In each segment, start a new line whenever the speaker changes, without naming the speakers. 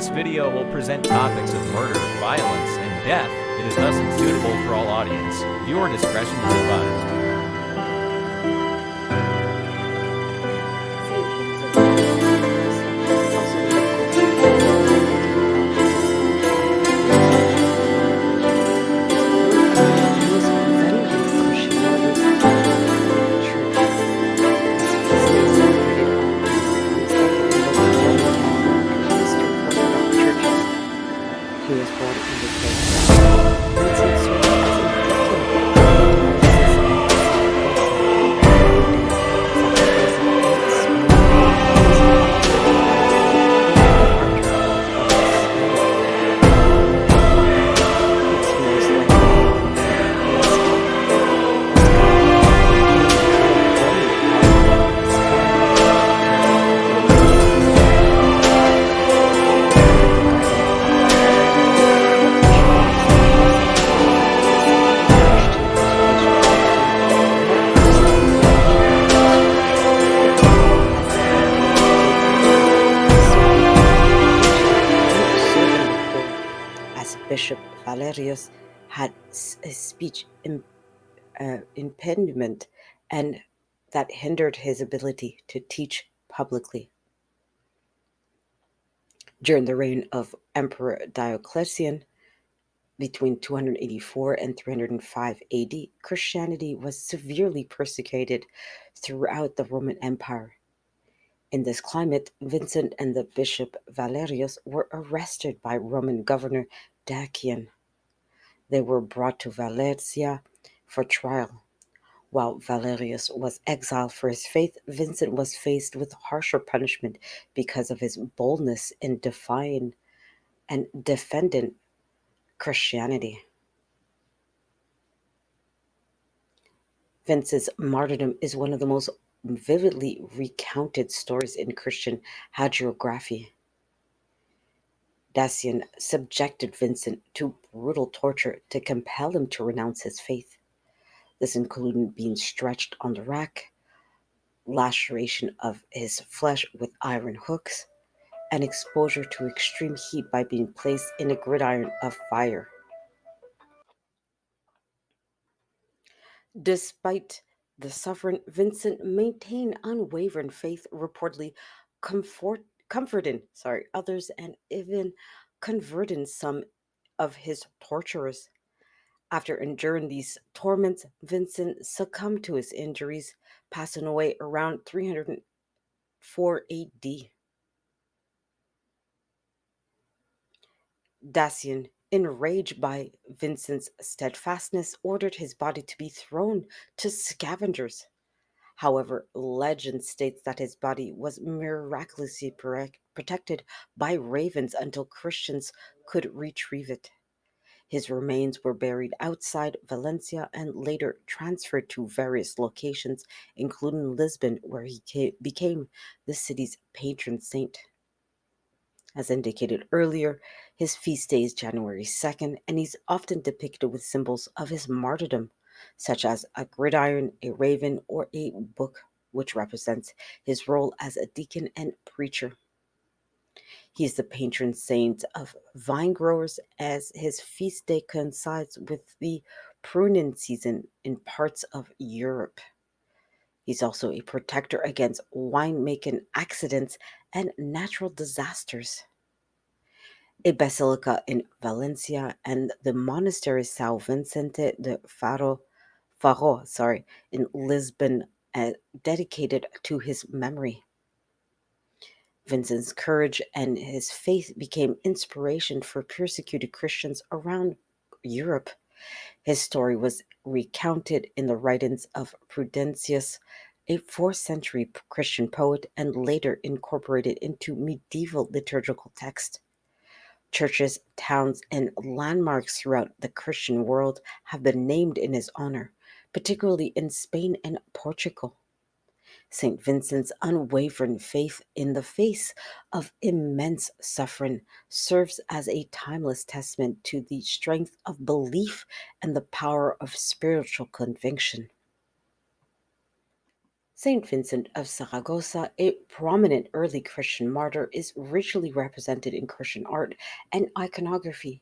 This video will present topics of murder, violence, and death. It is thus unsuitable for all audience. Viewer discretion is advised.
He was born in the faith. Vincent served as a deacon as Bishop Valerius had a speech impediment and that hindered his ability to teach publicly. During the reign of Emperor Diocletian, between 284 and 305 AD, Christianity was severely persecuted throughout the Roman Empire. In this climate, Vincent and the Bishop Valerius were arrested by Roman governor Dacian. They were brought to Valencia for trial. While Valerius was exiled for his faith, Vincent was faced with harsher punishment because of his boldness in defying and defending Christianity. Vincent's martyrdom is one of the most vividly recounted stories in Christian hagiography. Dacian subjected Vincent to brutal torture to compel him to renounce his faith. This included being stretched on the rack, laceration of his flesh with iron hooks, and exposure to extreme heat by being placed in a gridiron of fire. Despite the suffering, Vincent maintained unwavering faith, reportedly comforting others and even converting some of his torturers. After enduring these torments, Vincent succumbed to his injuries, passing away around 304 AD. Dacian, enraged by Vincent's steadfastness, ordered his body to be thrown to scavengers. However, legend states that his body was miraculously protected by ravens until Christians could retrieve it. His remains were buried outside Valencia and later transferred to various locations, including Lisbon, where he became the city's patron saint. As indicated earlier, his feast day is January 2nd, and he's often depicted with symbols of his martyrdom, such as a gridiron, a raven, or a book, which represents his role as a deacon and preacher. He is the patron saint of vine growers, as his feast day coincides with the pruning season in parts of Europe. He's also a protector against winemaking accidents and natural disasters. A basilica in Valencia and the monastery São Vicente de Faro, in Lisbon, dedicated to his memory. Vincent's courage and his faith became inspiration for persecuted Christians around Europe. His story was recounted in the writings of Prudentius, a 4th century Christian poet, and later incorporated into medieval liturgical text. Churches, towns, and landmarks throughout the Christian world have been named in his honor, particularly in Spain and Portugal. St. Vincent's unwavering faith in the face of immense suffering serves as a timeless testament to the strength of belief and the power of spiritual conviction. Saint Vincent of Saragossa, a prominent early Christian martyr, is richly represented in Christian art and iconography.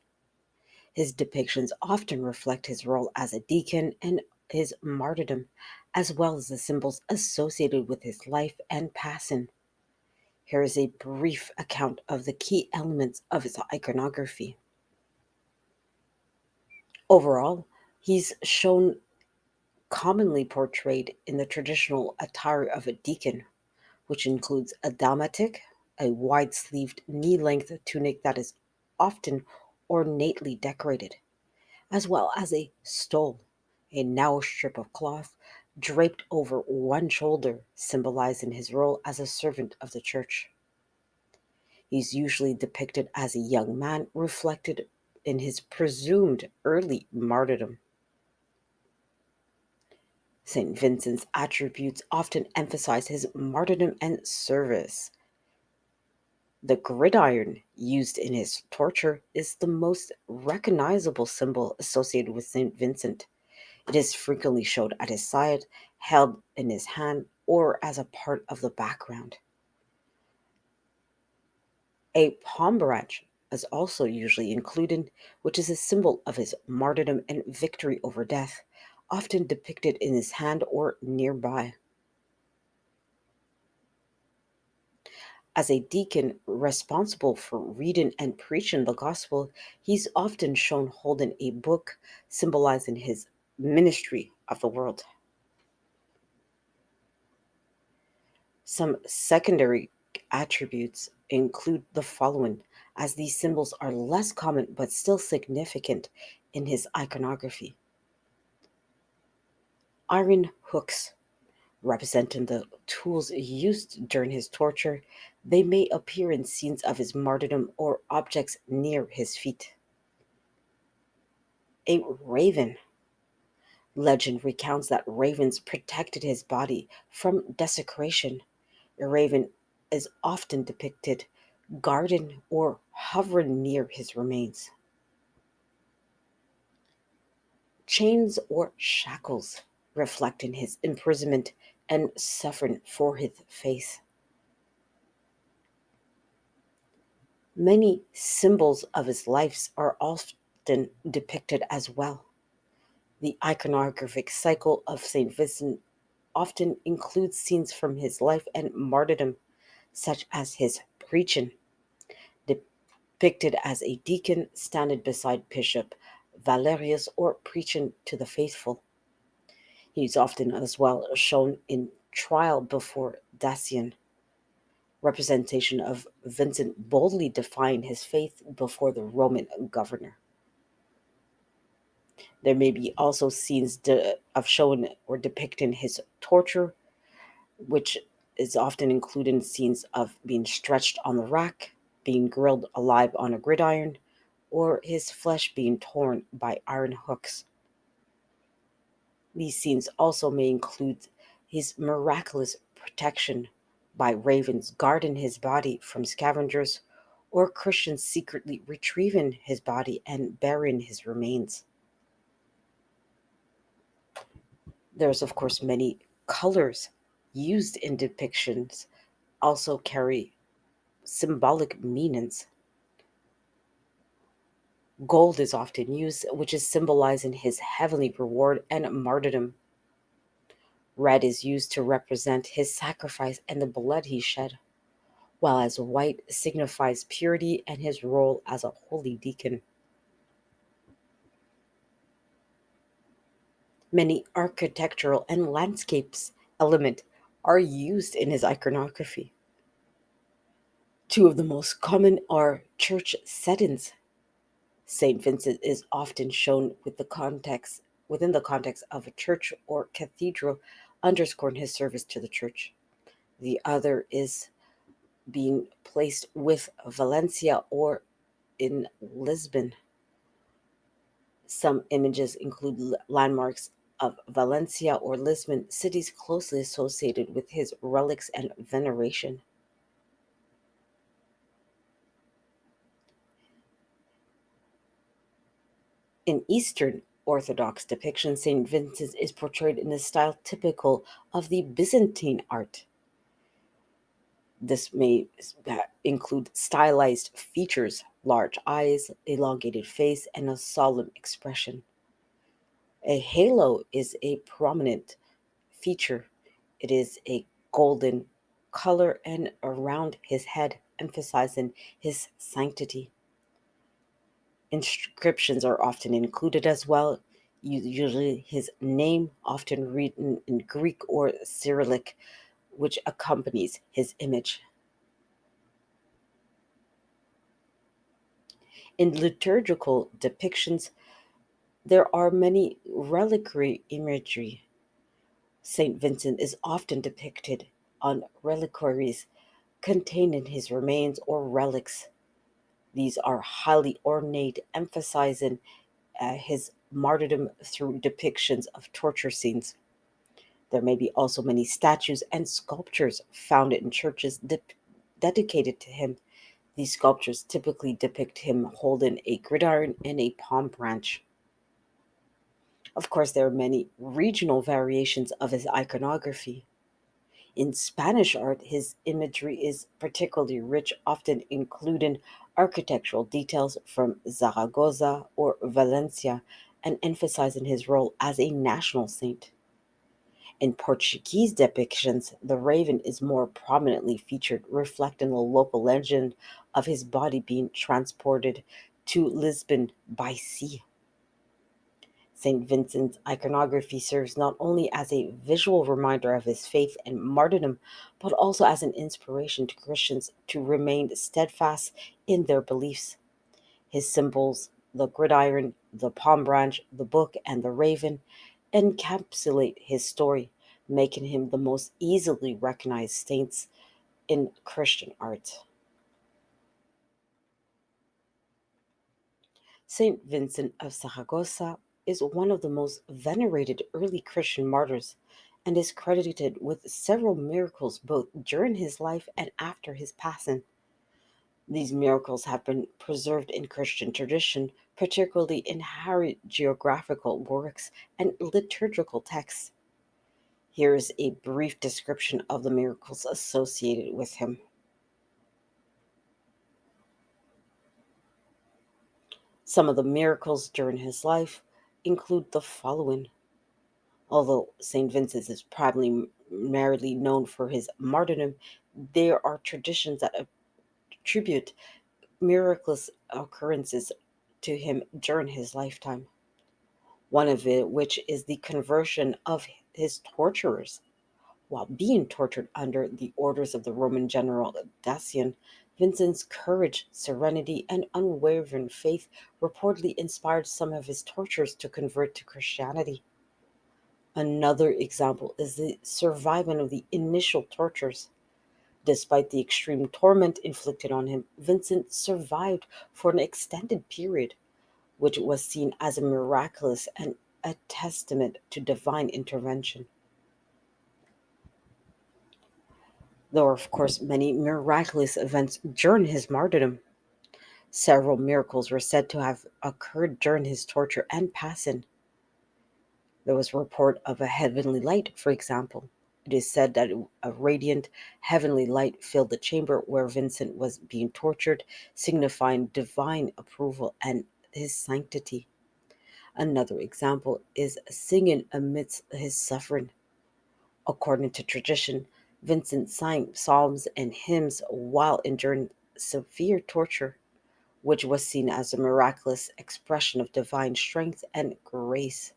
His depictions often reflect his role as a deacon and his martyrdom, as well as the symbols associated with his life and passing. Here is a brief account of the key elements of his iconography. Overall, he's shown commonly portrayed in the traditional attire of a deacon, which includes a dalmatic, a wide sleeved knee length tunic that is often ornately decorated, as well as a stole, a narrow strip of cloth draped over one shoulder, symbolizing his role as a servant of the church. He's usually depicted as a young man, reflected in his presumed early martyrdom. St. Vincent's attributes often emphasize his martyrdom and service. The gridiron used in his torture is the most recognizable symbol associated with St. Vincent. It is frequently shown at his side, held in his hand, or as a part of the background. A palm branch is also usually included, which is a symbol of his martyrdom and victory over death, often depicted in his hand or nearby. As a deacon responsible for reading and preaching the gospel, he's often shown holding a book symbolizing his ministry of the world. Some secondary attributes include the following, as these symbols are less common but still significant in his iconography. Iron hooks, representing the tools used during his torture, they may appear in scenes of his martyrdom or objects near his feet. A raven. Legend recounts that ravens protected his body from desecration. A raven is often depicted guarding or hovering near his remains. Chains or shackles, reflecting his imprisonment and suffering for his faith. Many symbols of his life are often depicted as well. The iconographic cycle of St. Vincent often includes scenes from his life and martyrdom, such as his preaching, depicted as a deacon standing beside Bishop Valerius or preaching to the faithful. He's often as well shown in trial before Dacian, representation of Vincent boldly defying his faith before the Roman governor. There may be also scenes of showing or depicting his torture, which is often included in scenes of being stretched on the rack, being grilled alive on a gridiron, or his flesh being torn by iron hooks. These scenes also may include his miraculous protection by ravens guarding his body from scavengers, or Christians secretly retrieving his body and burying his remains. There's, of course, many colors used in depictions also carry symbolic meanings. Gold is often used, which is symbolizing his heavenly reward and martyrdom. Red is used to represent his sacrifice and the blood he shed, while as white signifies purity and his role as a holy deacon. Many architectural and landscapes element are used in his iconography. Two of the most common are church settings. Saint Vincent is often shown within the context of a church or cathedral, underscoring his service to the church. The other is being placed with Valencia or in Lisbon. Some images include landmarks of Valencia or Lisbon, cities closely associated with his relics and veneration. In Eastern Orthodox depiction, St. Vincent is portrayed in a style typical of the Byzantine art. This may include stylized features, large eyes, elongated face, and a solemn expression. A halo is a prominent feature. It is a golden color and around his head, emphasizing his sanctity. Inscriptions are often included as well, usually his name, often written in Greek or Cyrillic, which accompanies his image. In liturgical depictions, there are many reliquary imagery. Saint Vincent is often depicted on reliquaries containing his remains or relics. These are highly ornate, emphasizing his martyrdom through depictions of torture scenes. There may be also many statues and sculptures found in churches dedicated to him. These sculptures typically depict him holding a gridiron and a palm branch. Of course, there are many regional variations of his iconography. In Spanish art, his imagery is particularly rich, often including architectural details from Zaragoza or Valencia, and emphasizing his role as a national saint. In Portuguese depictions, the raven is more prominently featured, reflecting the local legend of his body being transported to Lisbon by sea. St. Vincent's iconography serves not only as a visual reminder of his faith and martyrdom, but also as an inspiration to Christians to remain steadfast in their beliefs. His symbols, the gridiron, the palm branch, the book, and the raven, encapsulate his story, making him the most easily recognized saints in Christian art. Saint Vincent of Saragossa is one of the most venerated early Christian martyrs and is credited with several miracles both during his life and after his passing. These miracles have been preserved in Christian tradition, particularly in geographical works and liturgical texts. Here is a brief description of the miracles associated with him. Some of the miracles during his life include the following. Although St. Vincent is primarily known for his martyrdom, there are traditions that attribute miraculous occurrences to him during his lifetime. One of it, which is the conversion of his torturers. While being tortured under the orders of the Roman general Dacian, Vincent's courage, serenity, and unwavering faith reportedly inspired some of his torturers to convert to Christianity. Another example is the surviving of the initial tortures. Despite the extreme torment inflicted on him, Vincent survived for an extended period, which was seen as a miraculous and a testament to divine intervention. There were, of course, many miraculous events during his martyrdom. Several miracles were said to have occurred during his torture and passing. There was a report of a heavenly light, for example. It is said that a radiant heavenly light filled the chamber where Vincent was being tortured, signifying divine approval and his sanctity. Another example is singing amidst his suffering. According to tradition, Vincent sang psalms and hymns while enduring severe torture, which was seen as a miraculous expression of divine strength and grace.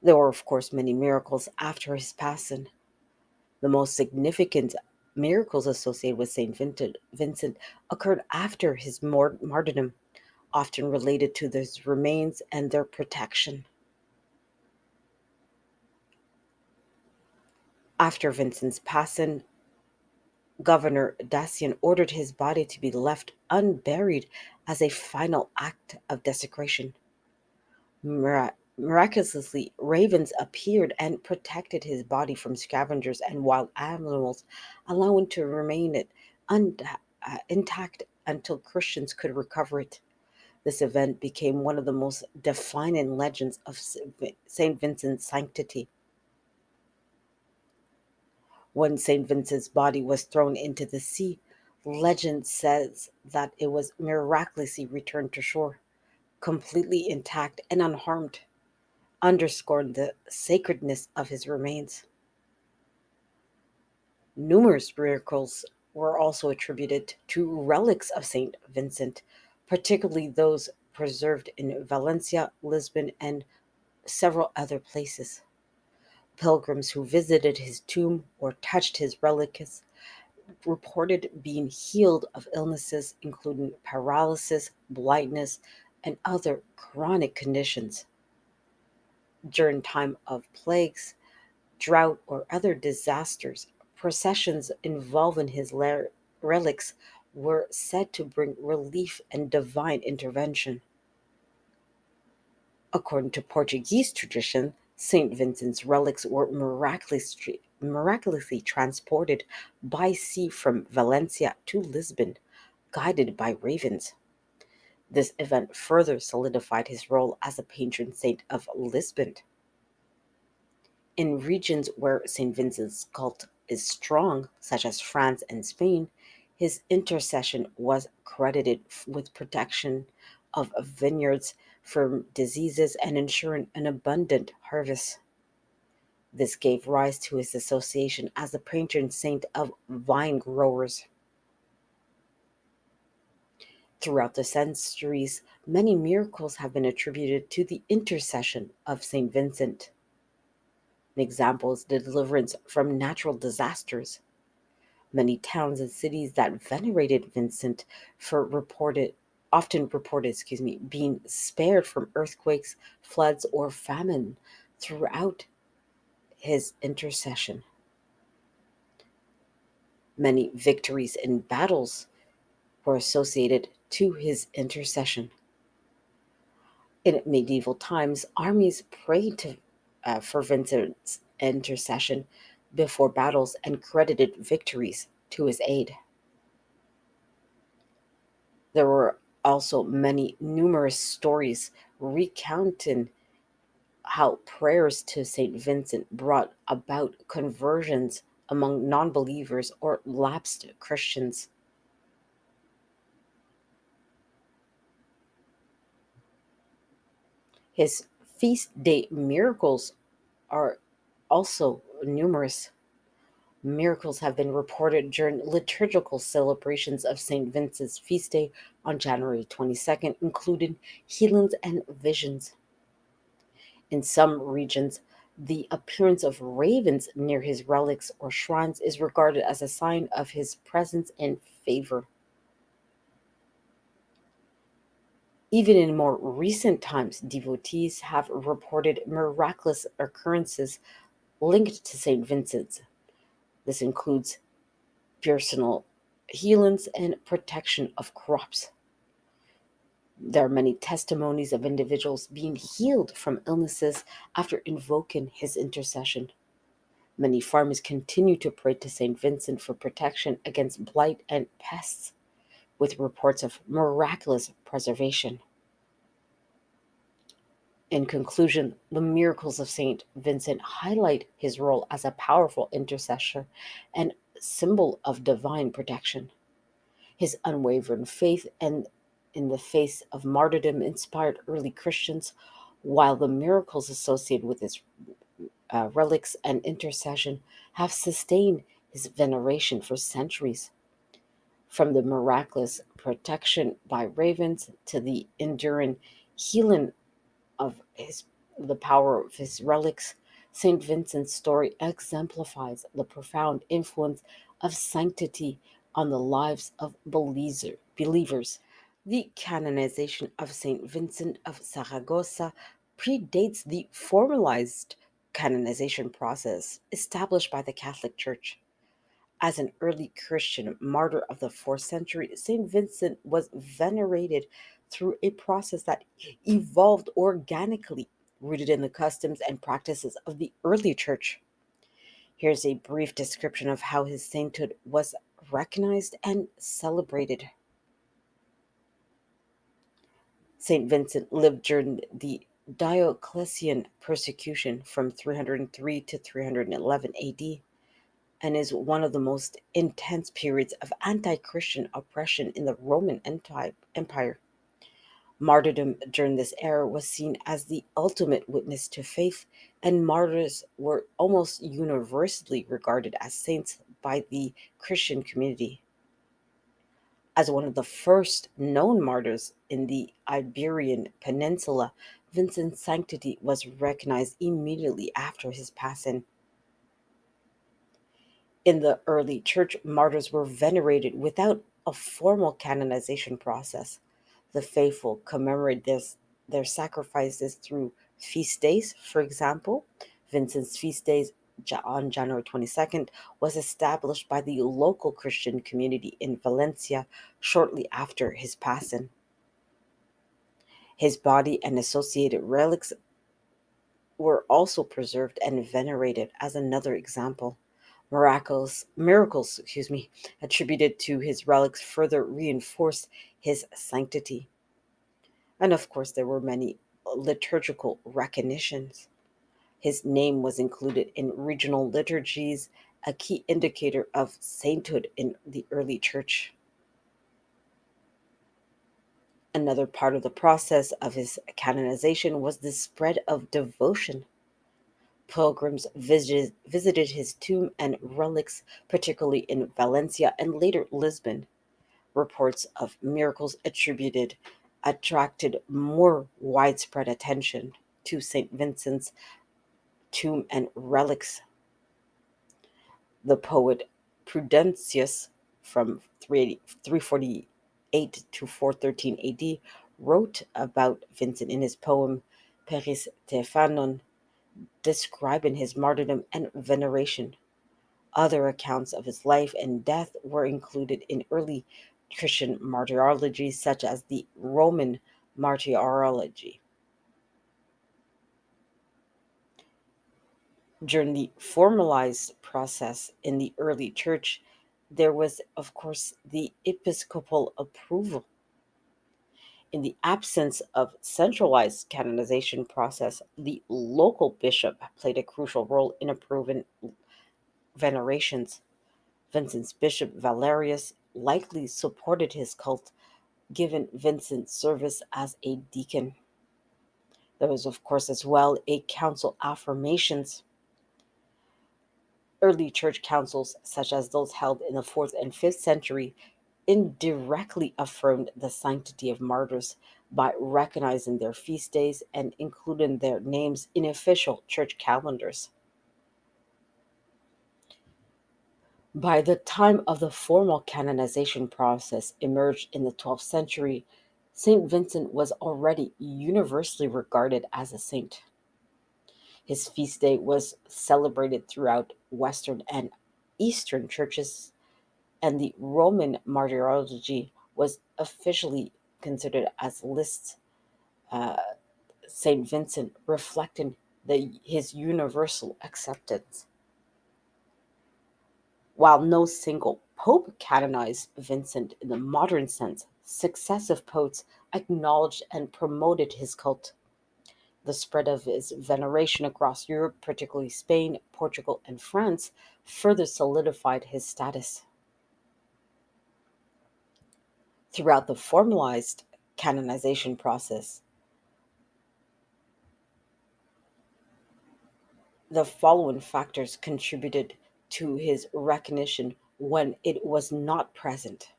There were, of course, many miracles after his passing. The most significant miracles associated with Vincent occurred after his martyrdom, often related to his remains and their protection. After Vincent's passing, Governor Dacian ordered his body to be left unburied as a final act of desecration. Miraculously, ravens appeared and protected his body from scavengers and wild animals, allowing to remain it un- intact until Christians could recover it. This event became one of the most defining legends of St. Vincent's sanctity. When St. Vincent's body was thrown into the sea, legend says that it was miraculously returned to shore, completely intact and unharmed, underscoring the sacredness of his remains. Numerous miracles were also attributed to relics of St. Vincent, particularly those preserved in Valencia, Lisbon, and several other places. Pilgrims who visited his tomb or touched his relics reported being healed of illnesses including paralysis, blindness, and other chronic conditions. During time of plagues, drought, or other disasters, processions involving his relics were said to bring relief and divine intervention. According to Portuguese tradition, St. Vincent's relics were miraculously transported by sea from Valencia to Lisbon, guided by ravens. This event further solidified his role as a patron saint of Lisbon. In regions where St. Vincent's cult is strong, such as France and Spain, his intercession was credited with protection of vineyards from diseases and ensuring an abundant harvest. This gave rise to his association as the patron saint of vine growers. Throughout the centuries, many miracles have been attributed to the intercession of St. Vincent. An example is the deliverance from natural disasters. Many towns and cities that venerated Vincent for being spared from earthquakes, floods, or famine throughout his intercession. Many victories in battles were associated to his intercession. In medieval times, armies prayed for Vincent's intercession before battles and credited victories to his aid. There were also many numerous stories recounting how prayers to St. Vincent brought about conversions among non believers or lapsed Christians. His feast day miracles are also numerous. Miracles have been reported during liturgical celebrations of St. Vincent's feast day on January 22nd, including healings and visions. In some regions, the appearance of ravens near his relics or shrines is regarded as a sign of his presence and favor. Even in more recent times, devotees have reported miraculous occurrences linked to St. Vincent. This includes personal healings and protection of crops. There are many testimonies of individuals being healed from illnesses after invoking his intercession. Many farmers continue to pray to St. Vincent for protection against blight and pests, with reports of miraculous preservation. In conclusion, the miracles of St. Vincent highlight his role as a powerful intercessor and symbol of divine protection. His unwavering faith and in the face of martyrdom inspired early Christians, while the miracles associated with his relics and intercession have sustained his veneration for centuries. From the miraculous protection by ravens to the enduring healing of the power of his relics, St. Vincent's story exemplifies the profound influence of sanctity on the lives of believers. The canonization of St. Vincent of Saragossa predates the formalized canonization process established by the Catholic Church. As an early Christian martyr of the 4th century, St. Vincent was venerated through a process that evolved organically, rooted in the customs and practices of the early church. Here's a brief description of how his sainthood was recognized and celebrated. Saint Vincent lived during the Diocletian persecution from 303 to 311 AD and is one of the most intense periods of anti Christian oppression in the Roman Empire. Martyrdom during this era was seen as the ultimate witness to faith, and martyrs were almost universally regarded as saints by the Christian community. As one of the first known martyrs in the Iberian Peninsula, Vincent's sanctity was recognized immediately after his passing. In the early church, martyrs were venerated without a formal canonization process. The faithful commemorate their sacrifices through feast days. For example, Vincent's feast days on January 22nd was established by the local Christian community in Valencia shortly after his passing. His body and associated relics were also preserved and venerated as another example. Miracles, attributed to his relics further reinforced his sanctity. And of course, there were many liturgical recognitions. His name was included in regional liturgies, a key indicator of sainthood in the early church. Another part of the process of his canonization was the spread of devotion. Pilgrims visited his tomb and relics, particularly in Valencia and later Lisbon. Reports of miracles attracted more widespread attention to St. Vincent's tomb and relics. The poet Prudentius from 348 to 413 AD wrote about Vincent in his poem Peris Stephanon, describing his martyrdom and veneration. Other accounts of his life and death were included in early Christian martyrology, such as the Roman martyrology. During the formalized process in the early church, there was, of course, the episcopal approval. In the absence of centralized canonization process, the local bishop played a crucial role in approving venerations. Vincent's bishop Valerius likely supported his cult, given Vincent's service as a deacon. There was, of course, as well a council affirmations. Early church councils, such as those held in the 4th and 5th century, indirectly affirmed the sanctity of martyrs by recognizing their feast days and including their names in official church calendars. By the time of the formal canonization process emerged in the 12th century, St. Vincent was already universally regarded as a saint. His feast day was celebrated throughout Western and Eastern churches, and the Roman martyrology was officially considered as lists uh, St. Vincent, reflecting his universal acceptance. While no single pope canonized Vincent in the modern sense, successive popes acknowledged and promoted his cult. The spread of his veneration across Europe, particularly Spain, Portugal, and France, further solidified his status. Throughout the formalized canonization process, the following factors contributed to his recognition when it was not present.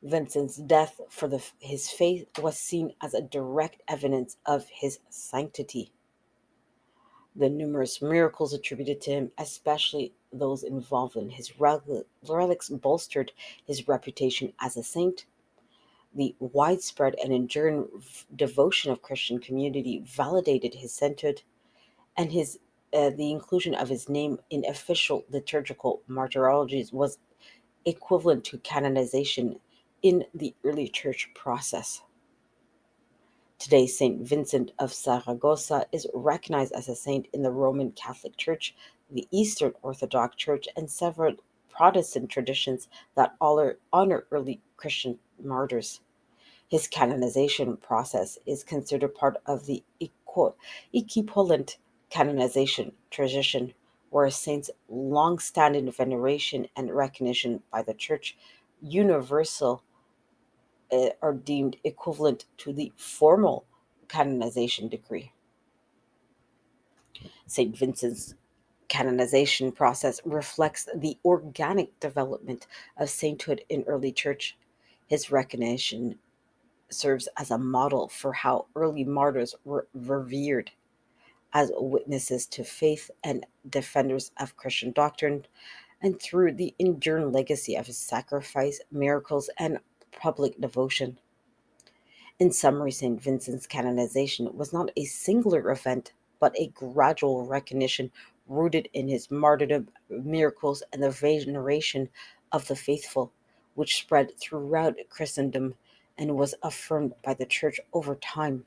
Vincent's death for his faith was seen as a direct evidence of his sanctity. The numerous miracles attributed to him, especially those involving his relics, bolstered his reputation as a saint. The widespread and enduring devotion of Christian community validated his sainthood, and the inclusion of his name in official liturgical martyrologies was equivalent to canonization in the early church process. Today, Saint Vincent of Saragossa is recognized as a saint in the Roman Catholic Church, the Eastern Orthodox Church, and several Protestant traditions that honor early Christian martyrs. His canonization process is considered part of the equivalent canonization tradition, where a saint's long-standing veneration and recognition by the Church universal are deemed equivalent to the formal canonization decree. St. Vincent's canonization process reflects the organic development of sainthood in early church. His recognition serves as a model for how early martyrs were revered as witnesses to faith and defenders of Christian doctrine, and through the enduring legacy of his sacrifice, miracles, and public devotion. In summary, St. Vincent's canonization was not a singular event, but a gradual recognition rooted in his martyrdom, miracles, and the veneration of the faithful, which spread throughout Christendom and was affirmed by the Church over time.